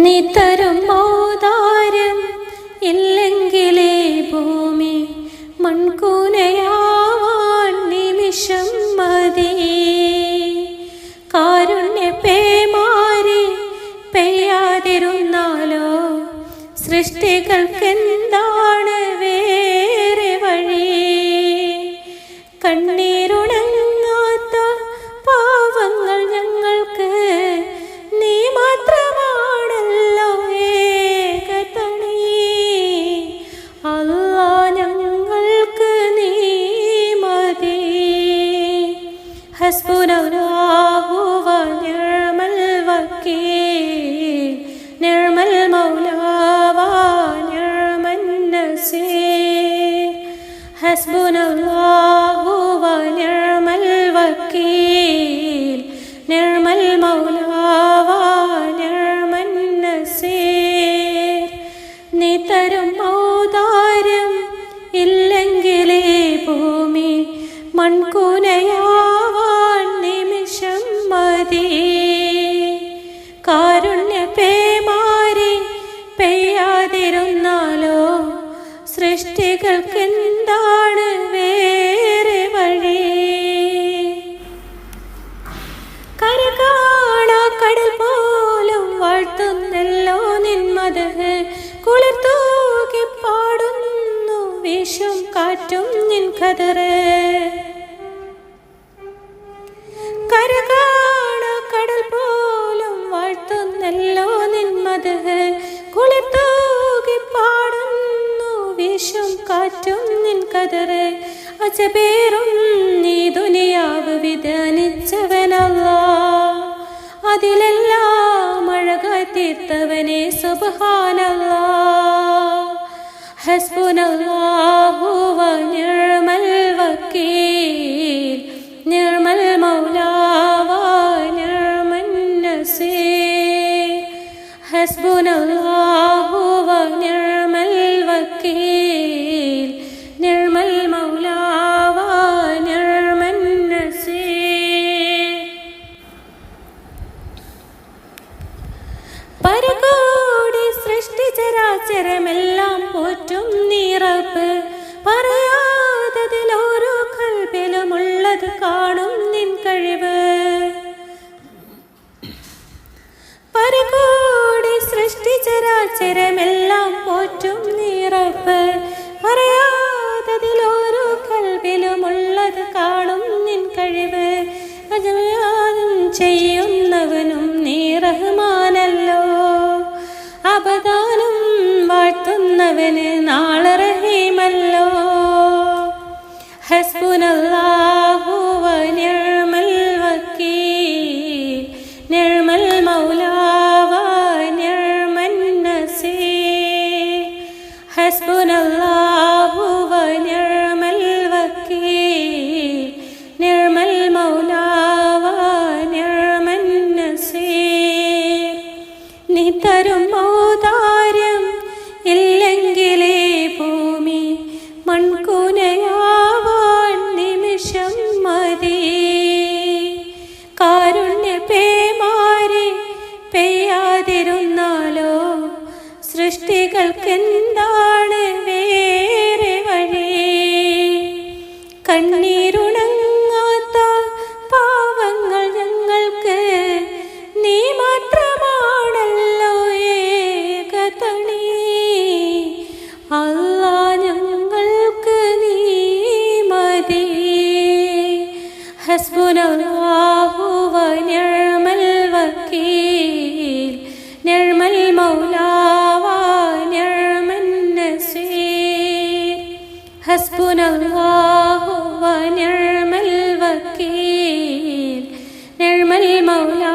നീ തരും ഔദാര്യം ഇല്ലെങ്കിലേ ഭൂമി മൺകൂനയാവാൻ നിമിഷം മതി. കാരുണ്യ പേമാരി പെയ്യാതിരുന്നാലോ സൃഷ്ടികൾക്കെന്താണ് വേറെ വഴി? കണ്ണീരുണങ്ങാത്ത പാവങ്ങൾ ഞങ്ങൾക്ക് നീ മാത്രമാണല്ലോ ഏകതണി. അല്ലാ ഞങ്ങൾക്ക് നീ മതി. ഹസ്ബുനല്ലാഹു വ നിഅമൽ വക്കീൽ നിഅമൽ മൗലാ വ നിഅമൻ നസീർ. ഹസ്ബുനല്ലാഹു വ നിഅമൽ വക്കീൽ നിഅമൽ മൗലാ വ നിഅമൻ നസീർ. നീ തരും ഔദാര്യം ഇല്ലെങ്കിലേ ഭൂമി മൺകൂനയാവാൻ നിമിഷം മതി. കാരുണ്യ പേമാരി പെയ്യാതിരുന്നാലോ സൃഷ്ടികൾക്കെന്താണ് വേറെ വഴി? കര കാണാ കടൽ പോലും വാഴ്ത്തുന്നല്ലോ നിൻ മദഹ്. കുളിർ തൂകി പാടുന്നു വീശും കാറ്റും നിൻ ഖദറ്. കര കാണാ കടൽ പോലും വാഴ്ത്തുന്നല്ലോ നിൻ മദഹ്. കുളിർ തൂകി പാടുന്നു വീശും കാറ്റും നിൻ ഖദറ്. അജബേറും നീ ദുനിയാവ് വിധാനിച്ചവനല്ലാഹ്. അതിലെല്ലാം അഴകായി തീർത്തവനെ സുബ്ഹാനല്ലാഹ്. ഹസ്ബുനല്ലാഹു വ നിഅമൽ വക്കീൽ നിഅമൽ മൗലാ വ നിഅമൻ നസീർ. ഹസ്ബുനല്ലാഹു വ നിഅമൽ വക്കീൽ നിഅമൽ മൗലാ വ നിഅമൻ നസീർ. പരകോടി സൃഷ്ടിചരാചരമെല്ലാം പോറ്റും നീ റബ്ബ്. പറയാതതിലോരോ ഖൽബിലുമുള്ളത് കാണും നിൻ കഴിവ്. പരകോടി സൃഷ്ടിചരാചരമെല്ലാം പോറ്റും നീ റബ്ബ്. പറയാതതിലോരോ ഖൽബിലുമുള്ളത് കാണും നിൻ കഴിവ്. അജമയാതും ചെയ്യുന്നവനും നീ റഹ്മാനല്ലോ. അബദാനും വാഴ്ത്തുന്നവന് നാളെ റഹീമല്ലോ. ഹസ്ബുനല്ലാഹു വ നിഅമൽ വക്കീൽ നിഅമൽ മൗലാ വ നിഅമൻ നസീർ. ഹസ്ബുനല്ലാഹു വ നിഅമൽ വക്കീൽ നിഅമൽ മൗലാ വ നിഅമൻ നസീർ. നീ തരും ഔദാര്യം ഇല്ലെങ്കിലേ ഭൂമി മൺകൂനയാവാൻ നിമിഷം മതി. കാരുണ്യ പേമാരി പെയ്യാതിരുന്നാലോ സൃഷ്ടികൾക്കെന്താണ് വേറെ വഴി? കണ്ണീരുണങ്ങാത്ത പാവങ്ങൾ ഞങ്ങൾക്ക് നീ മാത്രമാണല്ലോ ഏകതണി. അല്ലാ ഞങ്ങൾക്ക് നീ മതി. ഹസ്ബുനല്ലാഹു വ നിഅമൽ വക്കീൽ നിഅമൽ മൗലാ വ നിഅമൻ നസീർ. ഹസ്ബുനല്ലാഹു വ നിഅമൽ വക്കീൽ നിഅമൽ മൗലാ